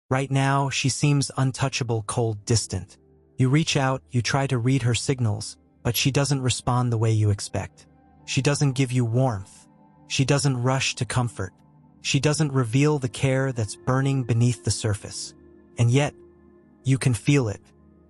Right now, she seems untouchable, cold, distant. You reach out, you try to read her signals, but she doesn't respond the way you expect. She doesn't give you warmth. She doesn't rush to comfort. She doesn't reveal the care that's burning beneath the surface. And yet, you can feel it.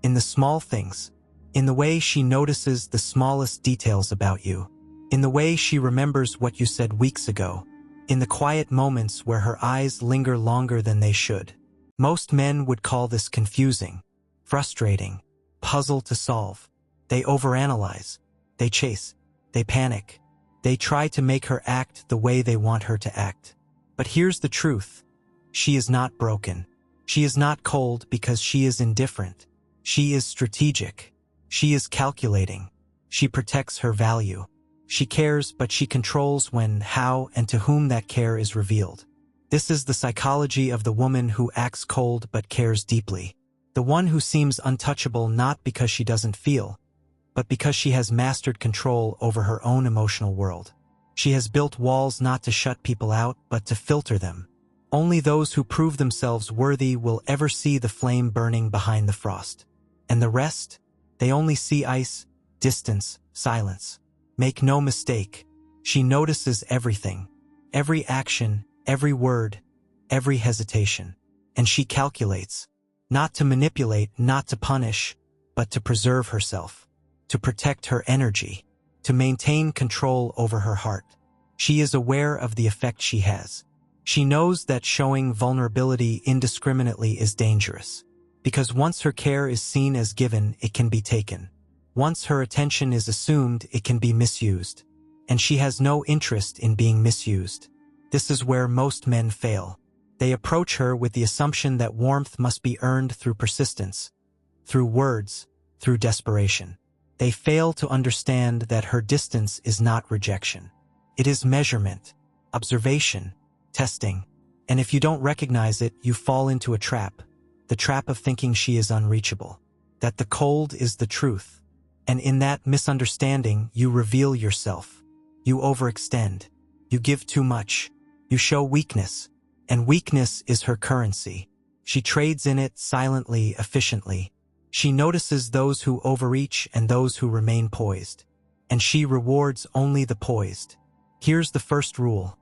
In the small things. In the way she notices the smallest details about you. In the way she remembers what you said weeks ago. In the quiet moments where her eyes linger longer than they should. Most men would call this confusing, frustrating, puzzle to solve. They overanalyze. They chase. They panic. They try to make her act the way they want her to act. But here's the truth. She is not broken. She is not cold because she is indifferent. She is strategic. She is calculating. She protects her value. She cares, but she controls when, how, and to whom that care is revealed. This is the psychology of the woman who acts cold but cares deeply. The one who seems untouchable not because she doesn't feel, but because she has mastered control over her own emotional world. She has built walls not to shut people out, but to filter them. Only those who prove themselves worthy will ever see the flame burning behind the frost. And the rest? They only see ice, distance, silence. Make no mistake, she notices everything. Every action, every word, every hesitation. And she calculates. Not to manipulate, not to punish, but to preserve herself. To protect her energy. To maintain control over her heart. She is aware of the effect she has. She knows that showing vulnerability indiscriminately is dangerous. Because once her care is seen as given, it can be taken. Once her attention is assumed, it can be misused. And she has no interest in being misused. This is where most men fail. They approach her with the assumption that warmth must be earned through persistence, through words, through desperation. They fail to understand that her distance is not rejection. It is measurement, observation, testing. And if you don't recognize it, you fall into a trap. The trap of thinking she is unreachable. That the cold is the truth. And in that misunderstanding, you reveal yourself. You overextend. You give too much. You show weakness. And weakness is her currency. She trades in it silently, efficiently. She notices those who overreach and those who remain poised. And she rewards only the poised. Here's the first rule.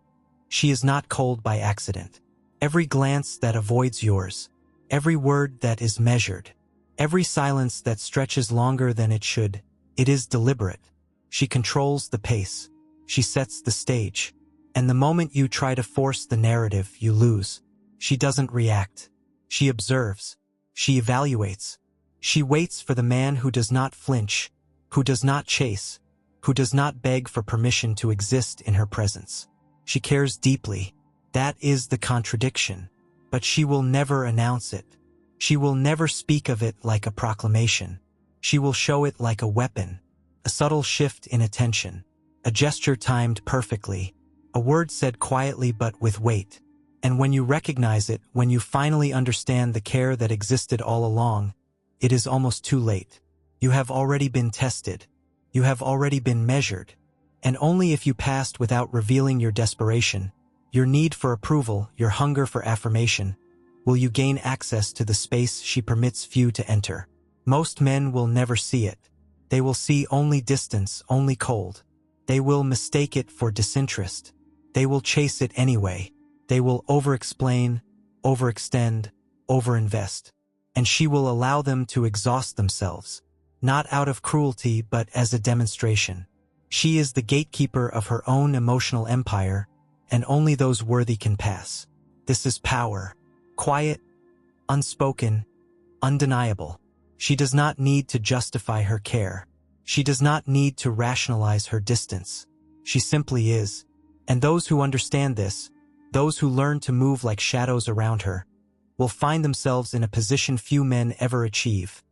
She is not cold by accident. Every glance that avoids yours, every word that is measured, every silence that stretches longer than it should, it is deliberate. She controls the pace. She sets the stage. And the moment you try to force the narrative, you lose. She doesn't react. She observes. She evaluates. She waits for the man who does not flinch, who does not chase, who does not beg for permission to exist in her presence. She cares deeply. That is the contradiction. But she will never announce it. She will never speak of it like a proclamation. She will show it like a weapon, a subtle shift in attention, a gesture timed perfectly, a word said quietly but with weight. And when you recognize it, when you finally understand the care that existed all along, it is almost too late. You have already been tested. You have already been measured. And only if you passed without revealing your desperation, your need for approval, your hunger for affirmation, will you gain access to the space she permits few to enter. Most men will never see it. They will see only distance, only cold. They will mistake it for disinterest. They will chase it anyway. They will over-explain, overextend, overinvest. And she will allow them to exhaust themselves, not out of cruelty but as a demonstration. She is the gatekeeper of her own emotional empire, and only those worthy can pass. This is power. Quiet, unspoken, undeniable. She does not need to justify her care. She does not need to rationalize her distance. She simply is. And those who understand this, those who learn to move like shadows around her, will find themselves in a position few men ever achieve.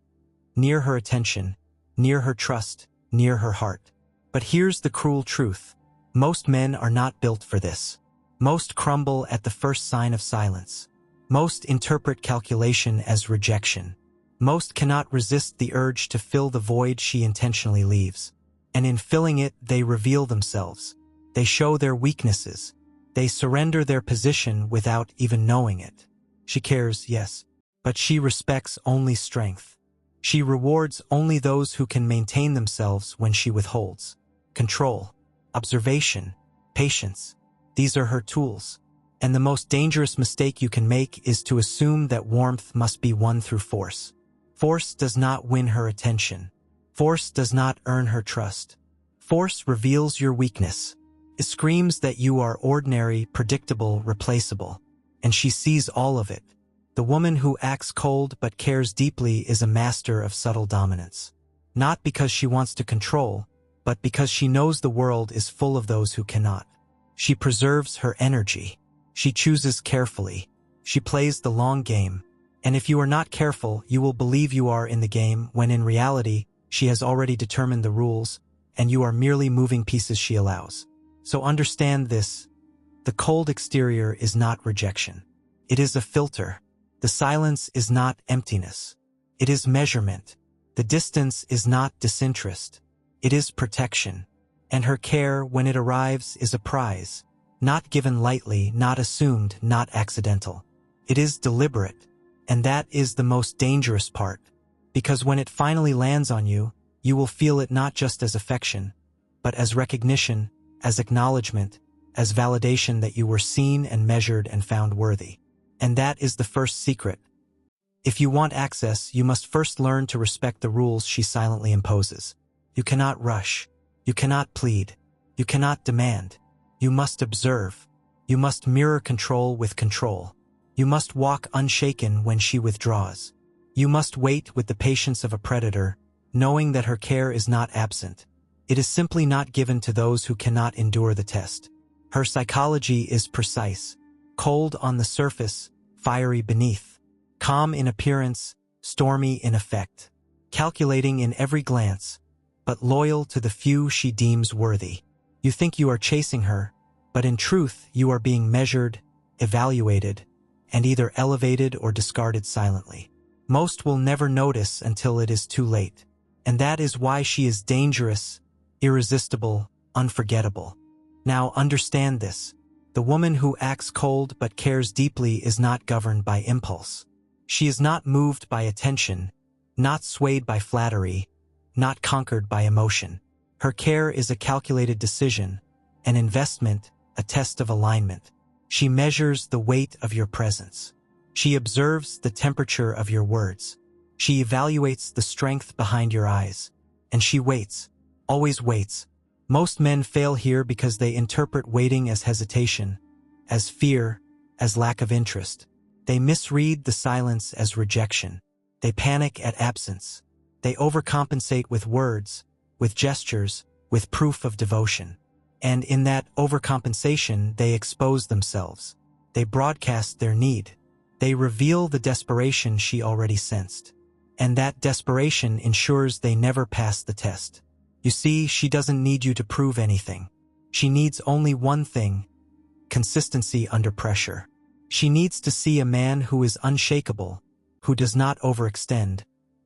Near her attention, near her trust, near her heart. But here's the cruel truth. Most men are not built for this. Most crumble at the first sign of silence. Most interpret calculation as rejection. Most cannot resist the urge to fill the void she intentionally leaves. And in filling it, they reveal themselves. They show their weaknesses. They surrender their position without even knowing it. She cares, yes, but she respects only strength. She rewards only those who can maintain themselves when she withholds. Control, observation, patience. These are her tools. And the most dangerous mistake you can make is to assume that warmth must be won through force. Force does not win her attention. Force does not earn her trust. Force reveals your weakness. It screams that you are ordinary, predictable, replaceable. And she sees all of it. The woman who acts cold but cares deeply is a master of subtle dominance. Not because she wants to control, but because she knows the world is full of those who cannot. She preserves her energy. She chooses carefully. She plays the long game. And if you are not careful, you will believe you are in the game when in reality, she has already determined the rules, and you are merely moving pieces she allows. So understand this. The cold exterior is not rejection. It is a filter. The silence is not emptiness. It is measurement. The distance is not disinterest. It is protection. And her care, when it arrives, is a prize. Not given lightly, not assumed, not accidental. It is deliberate. And that is the most dangerous part. Because when it finally lands on you, you will feel it not just as affection, but as recognition, as acknowledgement, as validation that you were seen and measured and found worthy. And that is the first secret. If you want access, you must first learn to respect the rules she silently imposes. You cannot rush. You cannot plead. You cannot demand. You must observe. You must mirror control with control. You must walk unshaken when she withdraws. You must wait with the patience of a predator, knowing that her care is not absent. It is simply not given to those who cannot endure the test. Her psychology is precise, cold on the surface, fiery beneath, calm in appearance, stormy in effect, calculating in every glance, but loyal to the few she deems worthy. You think you are chasing her, but in truth you are being measured, evaluated, and either elevated or discarded silently. Most will never notice until it is too late. And that is why she is dangerous, irresistible, unforgettable. Now understand this. The woman who acts cold but cares deeply is not governed by impulse. She is not moved by attention, not swayed by flattery, not conquered by emotion. Her care is a calculated decision, an investment, a test of alignment. She measures the weight of your presence. She observes the temperature of your words. She evaluates the strength behind your eyes. And she waits, always waits. Most men fail here because they interpret waiting as hesitation, as fear, as lack of interest. They misread the silence as rejection. They panic at absence. They overcompensate with words, with gestures, with proof of devotion. And in that overcompensation, they expose themselves. They broadcast their need. They reveal the desperation she already sensed. And that desperation ensures they never pass the test. You see, she doesn't need you to prove anything. She needs only one thing: consistency under pressure. She needs to see a man who is unshakable, who does not overextend,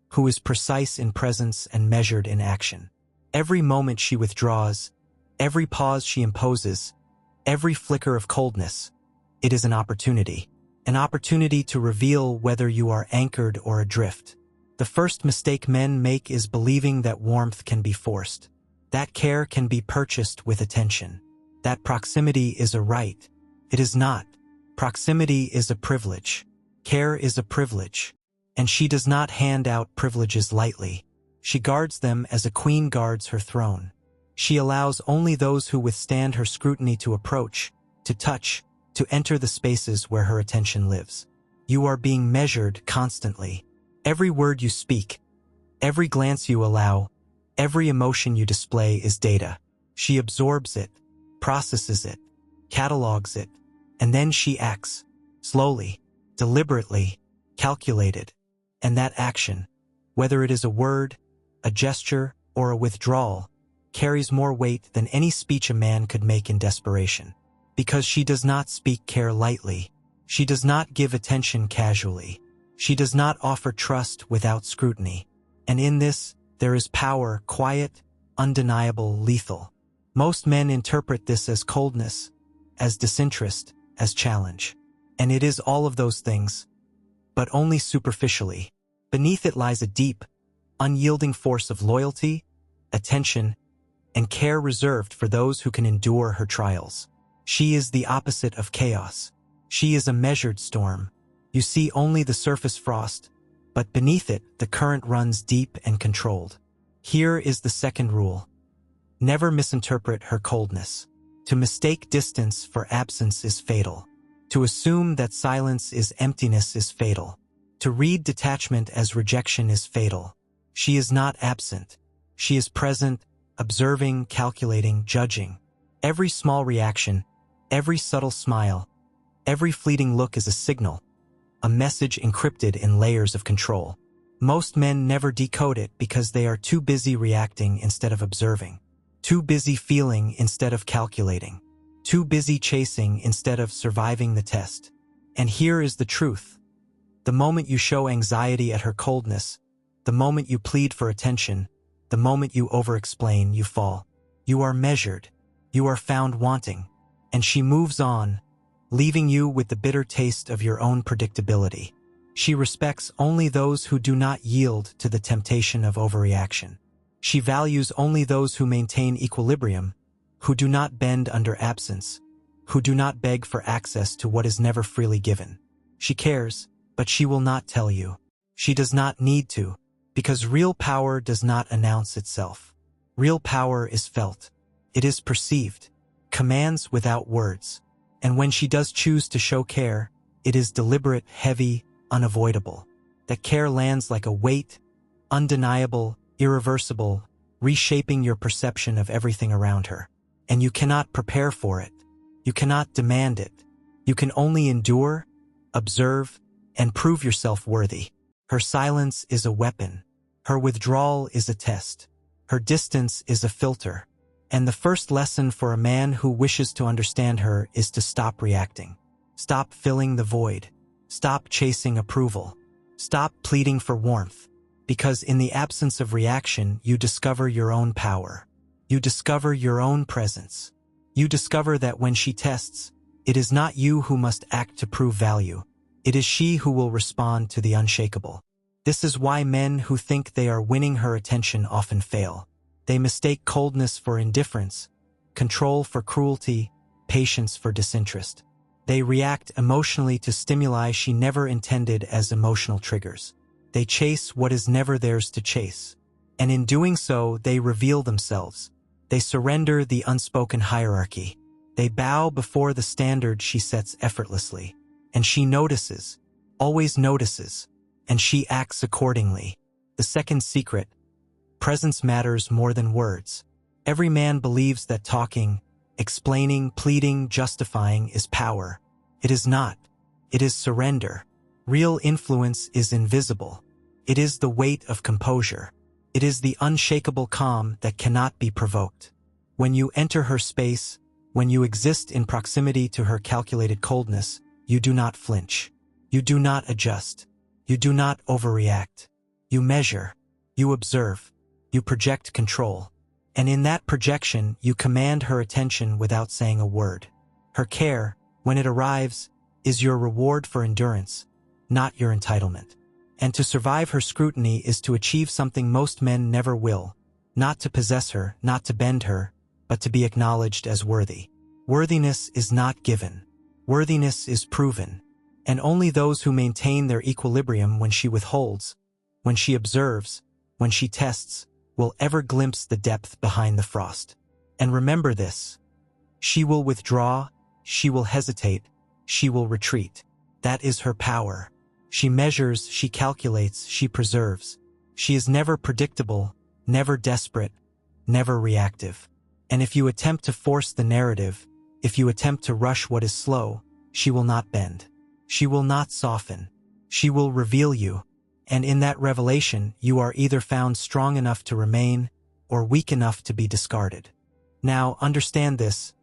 who is precise in presence and measured in action. Every moment she withdraws, every pause she imposes, every flicker of coldness, it is an opportunity to reveal whether you are anchored or adrift. The first mistake men make is believing that warmth can be forced, that care can be purchased with attention, that proximity is a right. It is not. Proximity is a privilege. Care is a privilege. And she does not hand out privileges lightly. She guards them as a queen guards her throne. She allows only those who withstand her scrutiny to approach, to touch, to enter the spaces where her attention lives. You are being measured constantly. Every word you speak, every glance you allow, every emotion you display is data. She absorbs it, processes it, catalogs it, and then she acts, slowly, deliberately, calculated. And that action, whether it is a word, a gesture, or a withdrawal, carries more weight than any speech a man could make in desperation. Because she does not speak care lightly. She does not give attention casually. She does not offer trust without scrutiny. And in this, there is power, quiet, undeniable, lethal. Most men interpret this as coldness, as disinterest, as challenge. And it is all of those things, but only superficially. Beneath it lies a deep, unyielding force of loyalty, attention, and care reserved for those who can endure her trials. She is the opposite of chaos. She is a measured storm. You see only the surface frost, but beneath it the current runs deep and controlled. Here is the second rule. Never misinterpret her coldness. To mistake distance for absence is fatal. To assume that silence is emptiness is fatal. To read detachment as rejection is fatal. She is not absent. She is present, observing, calculating, judging. Every small reaction, every subtle smile, every fleeting look is a signal, a message encrypted in layers of control. Most men never decode it because they are too busy reacting instead of observing, too busy feeling instead of calculating, too busy chasing instead of surviving the test. And here is the truth. The moment you show anxiety at her coldness, the moment you plead for attention, the moment you over-explain, you fall. You are measured. You are found wanting. And she moves on, leaving you with the bitter taste of your own predictability. She respects only those who do not yield to the temptation of overreaction. She values only those who maintain equilibrium, who do not bend under absence, who do not beg for access to what is never freely given. She cares, but she will not tell you. She does not need to, because real power does not announce itself. Real power is felt. It is perceived. Commands without words. And when she does choose to show care, it is deliberate, heavy, unavoidable. That care lands like a weight, undeniable, irreversible, reshaping your perception of everything around her. And you cannot prepare for it. You cannot demand it. You can only endure, observe, and prove yourself worthy. Her silence is a weapon. Her withdrawal is a test. Her distance is a filter. And the first lesson for a man who wishes to understand her is to stop reacting. Stop filling the void. Stop chasing approval. Stop pleading for warmth. Because in the absence of reaction, you discover your own power. You discover your own presence. You discover that when she tests, it is not you who must act to prove value. It is she who will respond to the unshakable. This is why men who think they are winning her attention often fail. They mistake coldness for indifference, control for cruelty, patience for disinterest. They react emotionally to stimuli she never intended as emotional triggers. They chase what is never theirs to chase. And in doing so, they reveal themselves. They surrender the unspoken hierarchy. They bow before the standard she sets effortlessly. And she notices, always notices, and she acts accordingly. The second secret: presence matters more than words. Every man believes that talking, explaining, pleading, justifying is power. It is not. It is surrender. Real influence is invisible. It is the weight of composure. It is the unshakable calm that cannot be provoked. When you enter her space, when you exist in proximity to her calculated coldness, you do not flinch. You do not adjust. You do not overreact. You measure. You observe. You project control. And in that projection, you command her attention without saying a word. Her care, when it arrives, is your reward for endurance, not your entitlement. And to survive her scrutiny is to achieve something most men never will, not to possess her, not to bend her, but to be acknowledged as worthy. Worthiness is not given. Worthiness is proven. And only those who maintain their equilibrium when she withholds, when she observes, when she tests, will ever glimpse the depth behind the frost. And remember this: she will withdraw, she will hesitate, she will retreat. That is her power. She measures, she calculates, she preserves. She is never predictable, never desperate, never reactive. And if you attempt to force the narrative, if you attempt to rush what is slow, she will not bend. She will not soften. She will reveal you. And in that revelation, you are either found strong enough to remain or weak enough to be discarded. Now, understand this.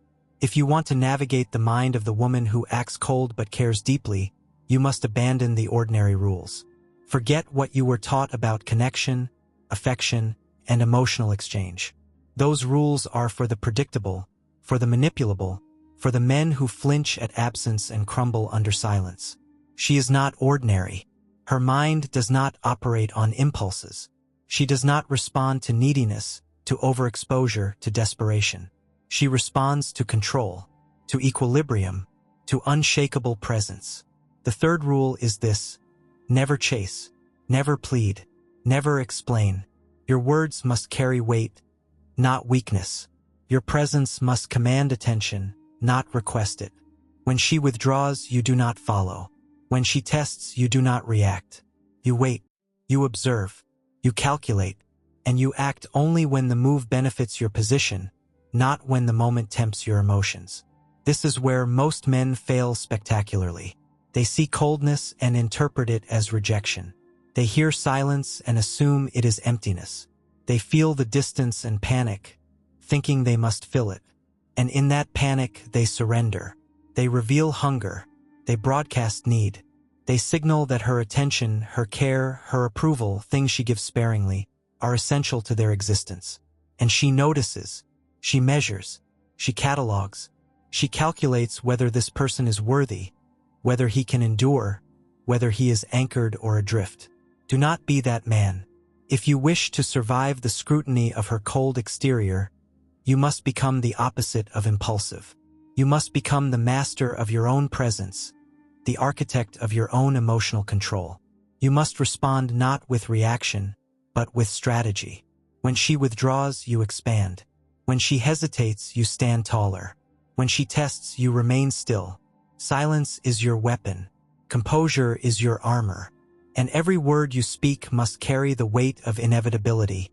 If you want to navigate the mind of the woman who acts cold but cares deeply, you must abandon the ordinary rules. Forget what you were taught about connection, affection, and emotional exchange. Those rules are for the predictable, for the manipulable, for the men who flinch at absence and crumble under silence. She is not ordinary. Her mind does not operate on impulses. She does not respond to neediness, to overexposure, to desperation. She responds to control, to equilibrium, to unshakable presence. The third rule is this: never chase, never plead, never explain. Your words must carry weight, not weakness. Your presence must command attention, not request it. When she withdraws, you do not follow. When she tests, you do not react. You wait, you observe, you calculate, and you act only when the move benefits your position, not when the moment tempts your emotions. This is where most men fail spectacularly. They see coldness and interpret it as rejection. They hear silence and assume it is emptiness. They feel the distance and panic, thinking they must fill it. And in that panic, they surrender. They reveal hunger. They broadcast need. They signal that her attention, her care, her approval, things she gives sparingly, are essential to their existence. And she notices. She measures. She catalogs. She calculates whether this person is worthy, whether he can endure, whether he is anchored or adrift. Do not be that man. If you wish to survive the scrutiny of her cold exterior, you must become the opposite of impulsive. You must become the master of your own presence, the architect of your own emotional control. You must respond not with reaction, but with strategy. When she withdraws, you expand. When she hesitates, you stand taller. When she tests, you remain still. Silence is your weapon. Composure is your armor. And every word you speak must carry the weight of inevitability,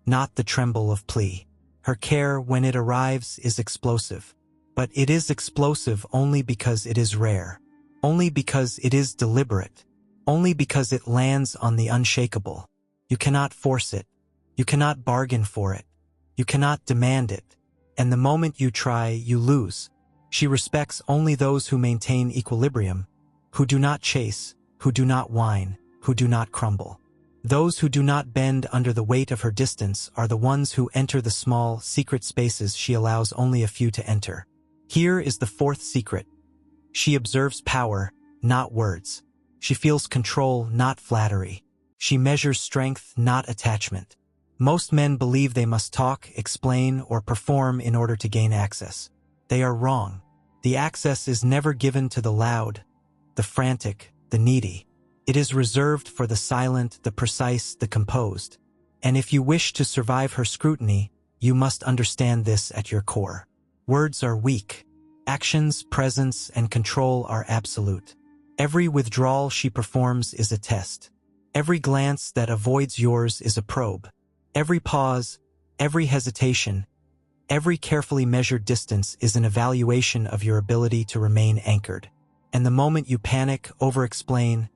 not the tremble of plea. Her care, when it arrives, is explosive. But it is explosive only because it is rare. Only because it is deliberate. Only because it lands on the unshakable. You cannot force it. You cannot bargain for it. You cannot demand it. And the moment you try, you lose. She respects only those who maintain equilibrium, who do not chase, who do not whine, who do not crumble. Those who do not bend under the weight of her distance are the ones who enter the small, secret spaces she allows only a few to enter. Here is the fourth secret. She observes power, not words. She feels control, not flattery. She measures strength, not attachment. Most men believe they must talk, explain, or perform in order to gain access. They are wrong. The access is never given to the loud, the frantic, the needy. It is reserved for the silent, the precise, the composed. And if you wish to survive her scrutiny, you must understand this at your core. Words are weak. Actions, presence, and control are absolute. Every withdrawal she performs is a test. Every glance that avoids yours is a probe. Every pause, every hesitation, every carefully measured distance is an evaluation of your ability to remain anchored. And the moment you panic, over-explain,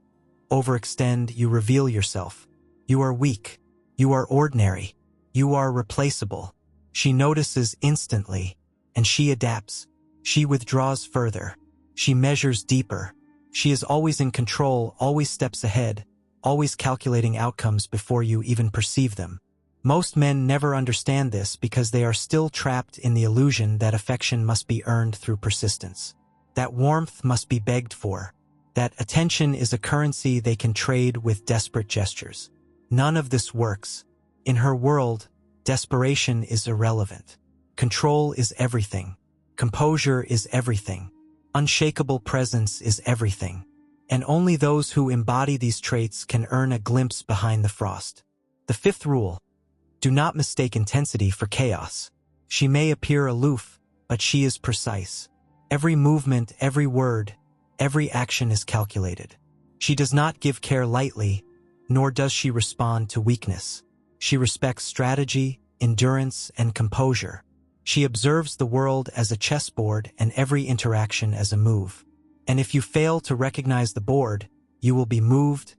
overextend, you reveal yourself. You are weak. You are ordinary. You are replaceable. She notices instantly, and she adapts. She withdraws further. She measures deeper. She is always in control, always steps ahead, always calculating outcomes before you even perceive them. Most men never understand this because they are still trapped in the illusion that affection must be earned through persistence, that warmth must be begged for, that attention is a currency they can trade with desperate gestures. None of this works. In her world, desperation is irrelevant. Control is everything. Composure is everything. Unshakable presence is everything. And only those who embody these traits can earn a glimpse behind the frost. The fifth rule: do not mistake intensity for chaos. She may appear aloof, but she is precise. Every movement, every word, every action is calculated. She does not give care lightly, nor does she respond to weakness. She respects strategy, endurance, and composure. She observes the world as a chessboard and every interaction as a move. And if you fail to recognize the board, you will be moved,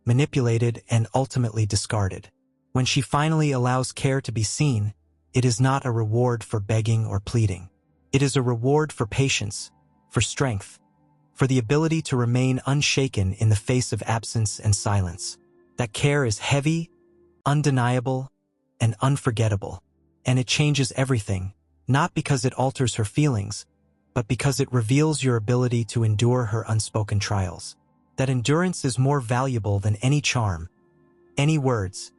manipulated, and ultimately discarded. When she finally allows care to be seen, it is not a reward for begging or pleading. It is a reward for patience, for strength, for the ability to remain unshaken in the face of absence and silence. That care is heavy, undeniable, and unforgettable. And it changes everything, not because it alters her feelings, but because it reveals your ability to endure her unspoken trials. that endurance is more valuable than any charm, any words,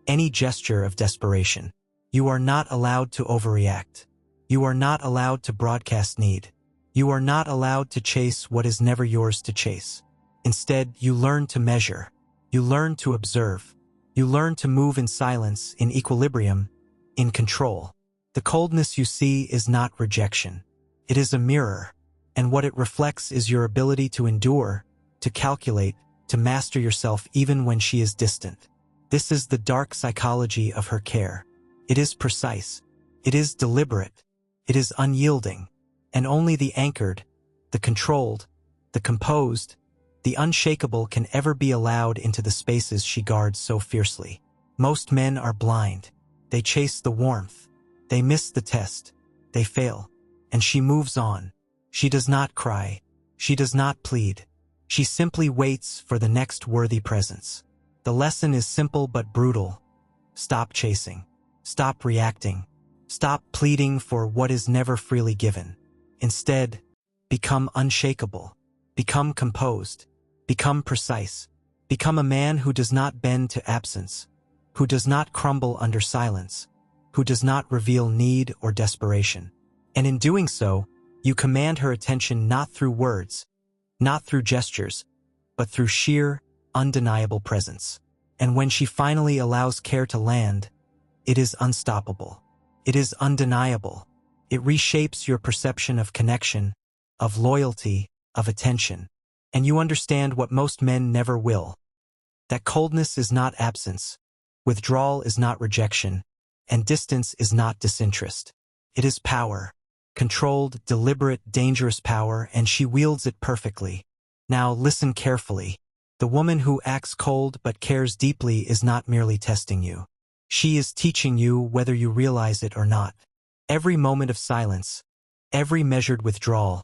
any gesture of desperation. You are not allowed to overreact. You are not allowed to broadcast need. You are not allowed to chase what is never yours to chase. Instead, you learn to measure. You learn to observe. You learn to move in silence, in equilibrium, in control. The coldness you see is not rejection. It is a mirror, and what it reflects is your ability to endure, to calculate, to master yourself even when she is distant. This is the dark psychology of her care. It is precise. It is deliberate. It is unyielding. And only the anchored, the controlled, the composed, the unshakable can ever be allowed into the spaces she guards so fiercely. Most men are blind. They chase the warmth. They miss the test. They fail. And she moves on. She does not cry. She does not plead. She simply waits for the next worthy presence. The lesson is simple but brutal. Stop chasing. Stop reacting. Stop pleading for what is never freely given. Instead, become unshakable. Become composed. Become precise. Become a man who does not bend to absence, who does not crumble under silence, who does not reveal need or desperation. And in doing so, you command her attention not through words, not through gestures, but through sheer, undeniable presence. And when she finally allows care to land, it is unstoppable. It is undeniable. It reshapes your perception of connection, of loyalty, of attention. And you understand what most men never will. That coldness is not absence, withdrawal is not rejection, and distance is not disinterest. It is power. Controlled, deliberate, dangerous power, and she wields it perfectly. Now listen carefully. The woman who acts cold but cares deeply is not merely testing you. She is teaching you whether you realize it or not. Every moment of silence, every measured withdrawal,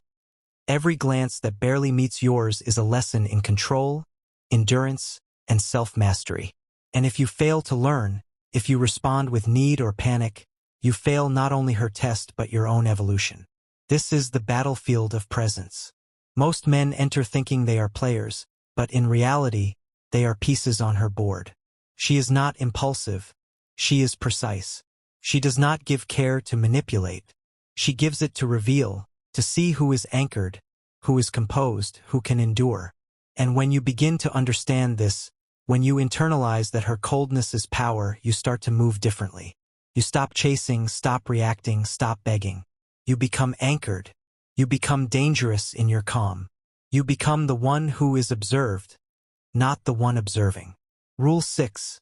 every glance that barely meets yours is a lesson in control, endurance, and self-mastery. And if you fail to learn, if you respond with need or panic, you fail not only her test but your own evolution. This is the battlefield of presence. Most men enter thinking they are players, but in reality, they are pieces on her board. She is not impulsive. She is precise. She does not give care to manipulate. She gives it to reveal, to see who is anchored, who is composed, who can endure. And when you begin to understand this, when you internalize that her coldness is power, you start to move differently. You stop chasing, stop reacting, stop begging. You become anchored. You become dangerous in your calm. You become the one who is observed, not the one observing. Rule 6.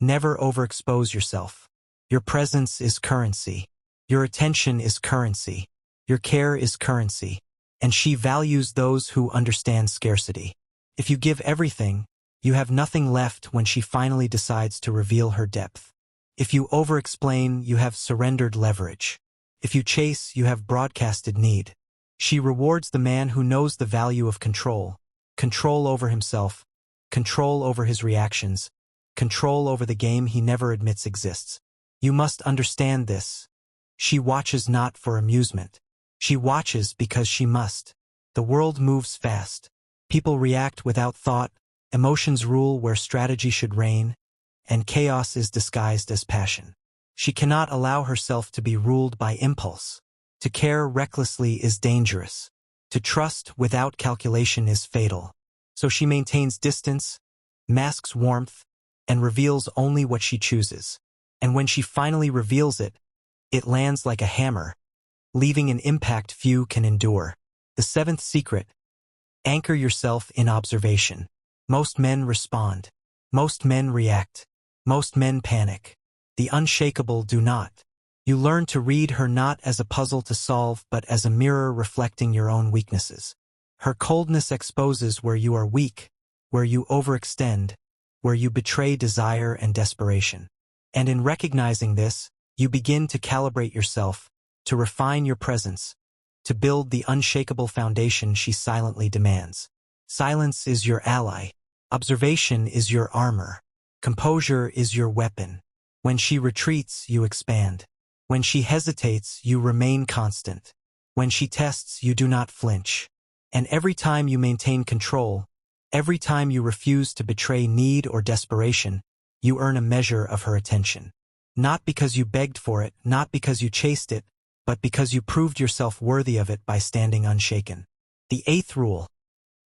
Never overexpose yourself. Your presence is currency. Your attention is currency. Your care is currency. And she values those who understand scarcity. If you give everything, you have nothing left when she finally decides to reveal her depth. If you overexplain, you have surrendered leverage. If you chase, you have broadcasted need. She rewards the man who knows the value of control. Control over himself. Control over his reactions. Control over the game he never admits exists. You must understand this. She watches not for amusement. She watches because she must. The world moves fast. People react without thought. Emotions rule where strategy should reign. And chaos is disguised as passion. She cannot allow herself to be ruled by impulse. To care recklessly is dangerous. To trust without calculation is fatal. So she maintains distance, masks warmth, and reveals only what she chooses. And when she finally reveals it, it lands like a hammer, leaving an impact few can endure. The 7th secret: anchor yourself in observation. Most men respond. Most men react. Most men panic. The unshakable do not. You learn to read her not as a puzzle to solve, but as a mirror reflecting your own weaknesses. Her coldness exposes where you are weak, where you overextend, where you betray desire and desperation. And in recognizing this, you begin to calibrate yourself, to refine your presence, to build the unshakable foundation she silently demands. Silence is your ally. Observation is your armor. Composure is your weapon. When she retreats, you expand. When she hesitates, you remain constant. When she tests, you do not flinch. And every time you maintain control, Every time you refuse to betray need or desperation, you earn a measure of her attention. Not because you begged for it, not because you chased it, but because you proved yourself worthy of it by standing unshaken. The 8th rule: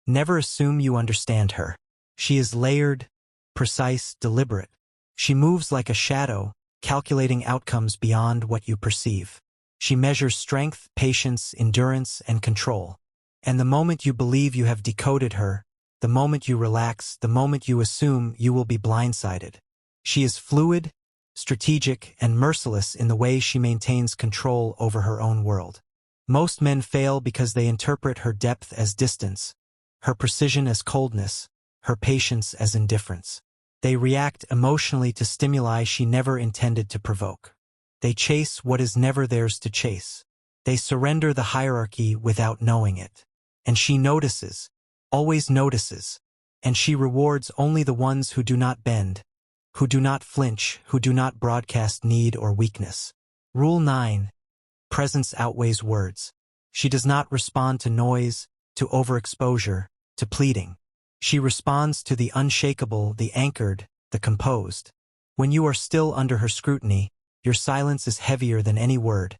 never assume you understand her. She is layered, precise, deliberate. She moves like a shadow, calculating outcomes beyond what you perceive. She measures strength, patience, endurance, and control. And the moment you believe you have decoded her, the moment you relax, the moment you assume, you will be blindsided. She is fluid, strategic, and merciless in the way she maintains control over her own world. Most men fail because they interpret her depth as distance, her precision as coldness, her patience as indifference. They react emotionally to stimuli she never intended to provoke. They chase what is never theirs to chase. They surrender the hierarchy without knowing it. And she notices, always notices, and she rewards only the ones who do not bend, who do not flinch, who do not broadcast need or weakness. Rule 9. Presence outweighs words. She does not respond to noise, to overexposure, to pleading. She responds to the unshakable, the anchored, the composed. When you are still under her scrutiny, your silence is heavier than any word.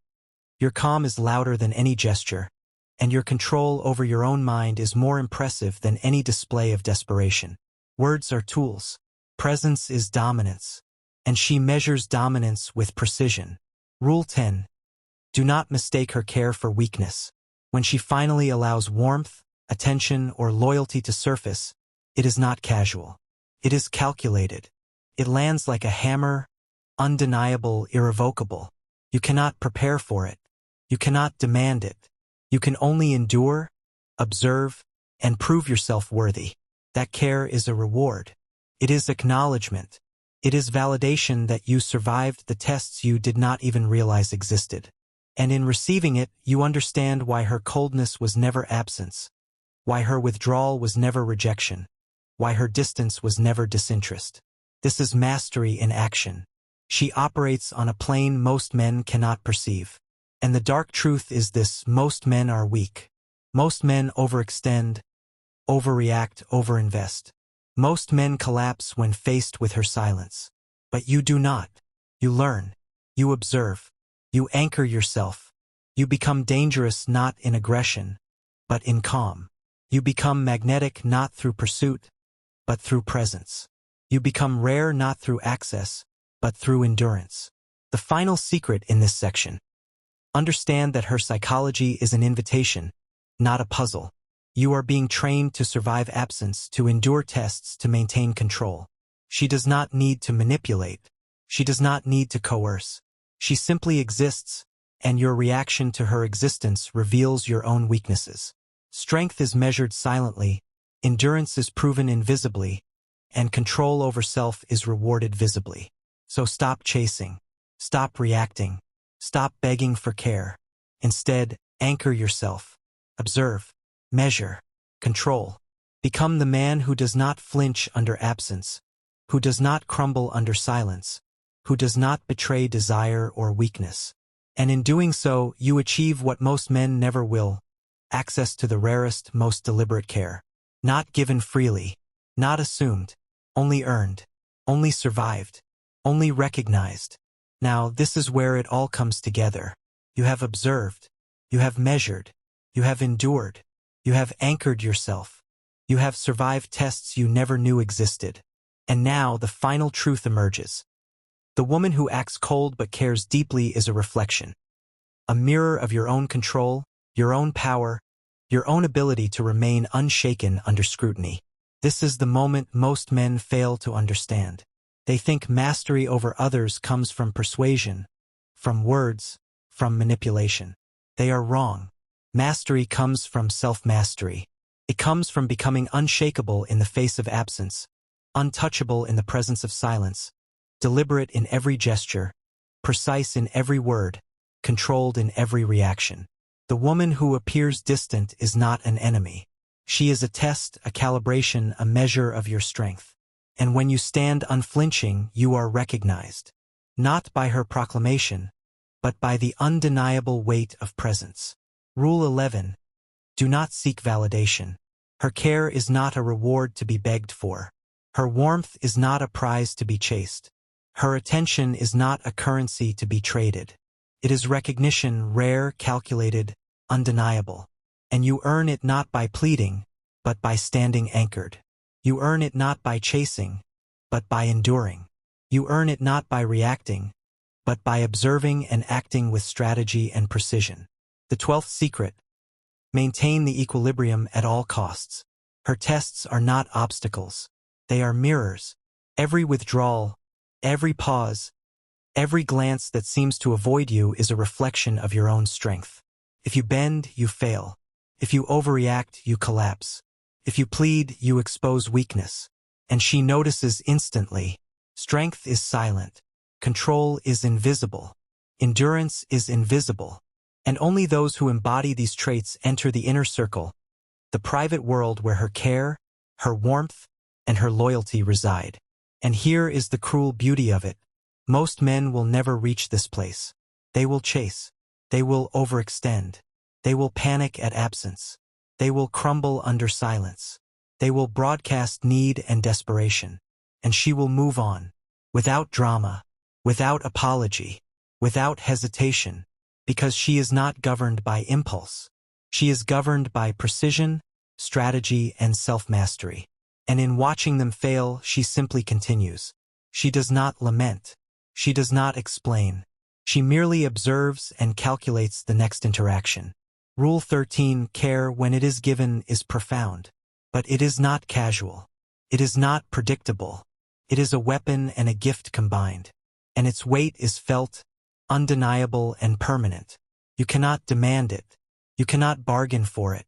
Your calm is louder than any gesture. And your control over your own mind is more impressive than any display of desperation. Words are tools. Presence is dominance. And she measures dominance with precision. Rule 10. Do not mistake her care for weakness. When she finally allows warmth, attention, or loyalty to surface, it is not casual. It is calculated. It lands like a hammer, undeniable, irrevocable. You cannot prepare for it. You cannot demand it. You can only endure, observe, and prove yourself worthy. That care is a reward. It is acknowledgement. It is validation that you survived the tests you did not even realize existed. And in receiving it, you understand why her coldness was never absence, why her withdrawal was never rejection, why her distance was never disinterest. This is mastery in action. She operates on a plane most men cannot perceive. And the dark truth is this: most men are weak. Most men overextend, overreact, overinvest. Most men collapse when faced with her silence. But you do not. You learn. You observe. You anchor yourself. You become dangerous not in aggression, but in calm. You become magnetic not through pursuit, but through presence. You become rare not through access, but through endurance. The final secret in this section: understand that her psychology is an invitation, not a puzzle. You are being trained to survive absence, to endure tests, to maintain control. She does not need to manipulate. She does not need to coerce. She simply exists, and your reaction to her existence reveals your own weaknesses. Strength is measured silently, endurance is proven invisibly, and control over self is rewarded visibly. So stop chasing. Stop reacting. Stop begging for care. Instead, anchor yourself. Observe. Measure. Control. Become the man who does not flinch under absence, who does not crumble under silence, who does not betray desire or weakness. And in doing so, you achieve what most men never will: access to the rarest, most deliberate care. Not given freely, not assumed, only earned, only survived, only recognized. Now, this is where it all comes together. You have observed, you have measured, you have endured, you have anchored yourself, you have survived tests you never knew existed. And now the final truth emerges. The woman who acts cold but cares deeply is a reflection, a mirror of your own control, your own power, your own ability to remain unshaken under scrutiny. This is the moment most men fail to understand. They think mastery over others comes from persuasion, from words, from manipulation. They are wrong. Mastery comes from self-mastery. It comes from becoming unshakable in the face of absence, untouchable in the presence of silence, deliberate in every gesture, precise in every word, controlled in every reaction. The woman who appears distant is not an enemy. She is a test, a calibration, a measure of your strength. And when you stand unflinching, you are recognized, not by her proclamation, but by the undeniable weight of presence. Rule 11. Do not seek validation. Her care is not a reward to be begged for. Her warmth is not a prize to be chased. Her attention is not a currency to be traded. It is recognition, rare, calculated, undeniable. And you earn it not by pleading, but by standing anchored. You earn it not by chasing, but by enduring. You earn it not by reacting, but by observing and acting with strategy and precision. The 12th secret: maintain the equilibrium at all costs. Her tests are not obstacles. They are mirrors. Every withdrawal, every pause, every glance that seems to avoid you is a reflection of your own strength. If you bend, you fail. If you overreact, you collapse. If you plead, you expose weakness. And she notices instantly. Strength is silent. Control is invisible. Endurance is invisible. And only those who embody these traits enter the inner circle, the private world where her care, her warmth, and her loyalty reside. And here is the cruel beauty of it. Most men will never reach this place. They will chase. They will overextend. They will panic at absence. They will crumble under silence. They will broadcast need and desperation. And she will move on, without drama, without apology, without hesitation, because she is not governed by impulse. She is governed by precision, strategy, and self-mastery. And in watching them fail, she simply continues. She does not lament. She does not explain. She merely observes and calculates the next interaction. Rule 13: care when it is given is profound. But it is not casual. It is not predictable. It is a weapon and a gift combined. And its weight is felt, undeniable and permanent. You cannot demand it. You cannot bargain for it.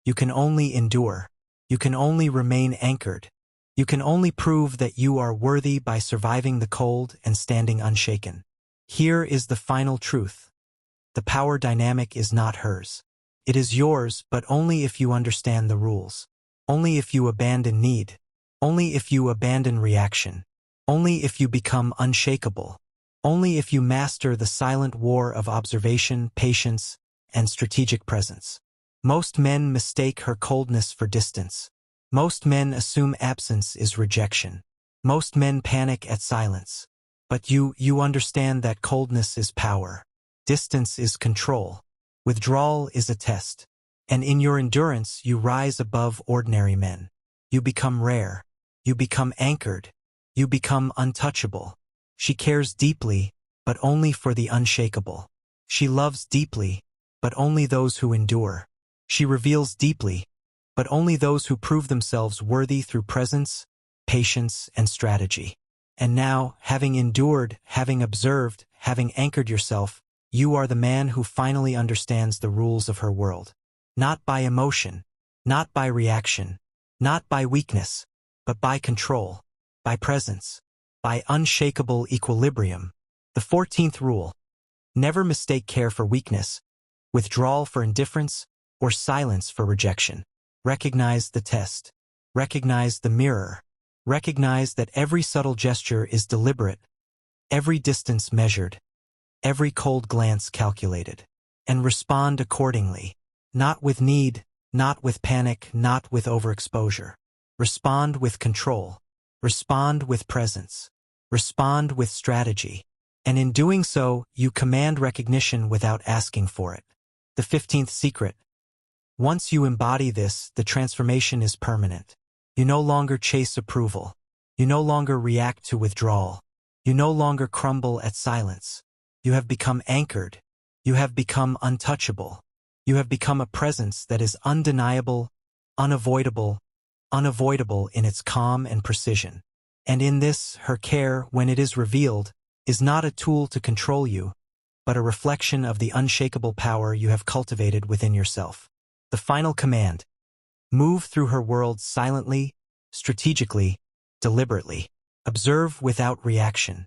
You can only endure. You can only remain anchored. You can only prove that you are worthy by surviving the cold and standing unshaken. Here is the final truth. The power dynamic is not hers. It is yours, but only if you understand the rules. Only if you abandon need. Only if you abandon reaction. Only if you become unshakable. Only if you master the silent war of observation, patience, and strategic presence. Most men mistake her coldness for distance. Most men assume absence is rejection. Most men panic at silence. But you understand that coldness is power. Distance is control. Withdrawal is a test. And in your endurance, you rise above ordinary men. You become rare. You become anchored. You become untouchable. She cares deeply, but only for the unshakable. She loves deeply, but only those who endure. She reveals deeply, but only those who prove themselves worthy through presence, patience, and strategy. And now, having endured, having observed, having anchored yourself, you are the man who finally understands the rules of her world. Not by emotion, not by reaction, not by weakness, but by control, by presence, by unshakable equilibrium. The 14th rule: never mistake care for weakness, withdrawal for indifference, or silence for rejection. Recognize the test. Recognize the mirror. Recognize that every subtle gesture is deliberate, every distance measured, every cold glance calculated. And respond accordingly. Not with need, not with panic, not with overexposure. Respond with control. Respond with presence. Respond with strategy. And in doing so, you command recognition without asking for it. The 15th secret: once you embody this, the transformation is permanent. You no longer chase approval. You no longer react to withdrawal. You no longer crumble at silence. You have become anchored. You have become untouchable. You have become a presence that is undeniable, unavoidable in its calm and precision. And in this, her care, when it is revealed, is not a tool to control you, but a reflection of the unshakable power you have cultivated within yourself. The final command: move through her world silently, strategically, deliberately. Observe without reaction.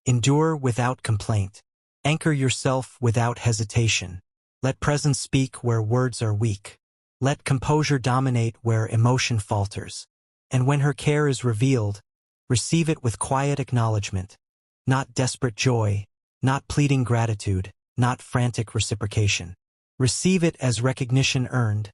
Endure without complaint. Anchor yourself without hesitation. Let presence speak where words are weak. Let composure dominate where emotion falters. And when her care is revealed, receive it with quiet acknowledgement, not desperate joy, not pleading gratitude, not frantic reciprocation. Receive it as recognition earned,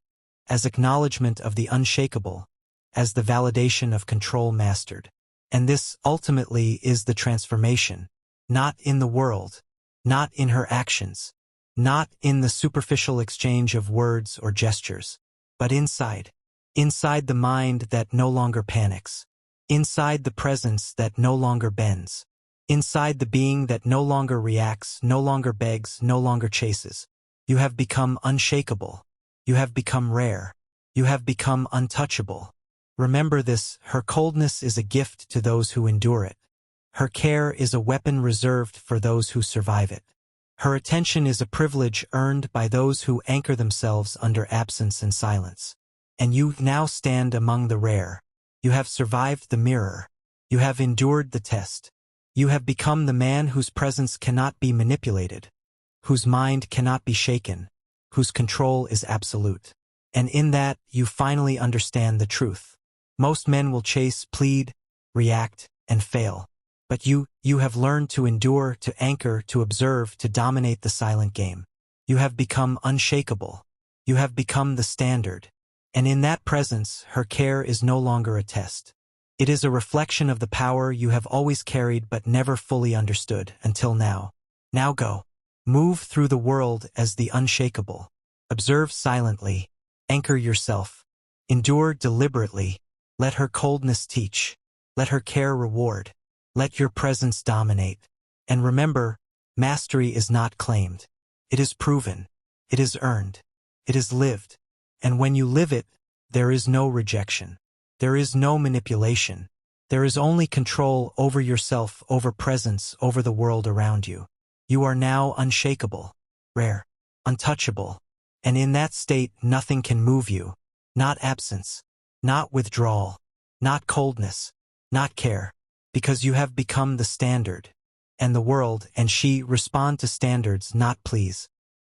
as acknowledgement of the unshakable, as the validation of control mastered. And this, ultimately, is the transformation. Not in the world, not in her actions, not in the superficial exchange of words or gestures, but inside. Inside the mind that no longer panics. Inside the presence that no longer bends. Inside the being that no longer reacts, no longer begs, no longer chases. You have become unshakable. You have become rare. You have become untouchable. Remember this, her coldness is a gift to those who endure it. Her care is a weapon reserved for those who survive it. Her attention is a privilege earned by those who anchor themselves under absence and silence. And you now stand among the rare. You have survived the mirror. You have endured the test. You have become the man whose presence cannot be manipulated, whose mind cannot be shaken, whose control is absolute. And in that, you finally understand the truth. Most men will chase, plead, react, and fail. But you have learned to endure, to anchor, to observe, to dominate the silent game. You have become unshakable. You have become the standard. And in that presence, her care is no longer a test. It is a reflection of the power you have always carried but never fully understood until now. Now go. Move through the world as the unshakable. Observe silently. Anchor yourself. Endure deliberately. Let her coldness teach. Let her care reward. Let your presence dominate. And remember, mastery is not claimed. It is proven. It is earned. It is lived. And when you live it, there is no rejection. There is no manipulation. There is only control over yourself, over presence, over the world around you. You are now unshakable, rare, untouchable. And in that state, nothing can move you. Not absence, not withdrawal, not coldness, not care. Because you have become the standard. And the world and she respond to standards, not pleas.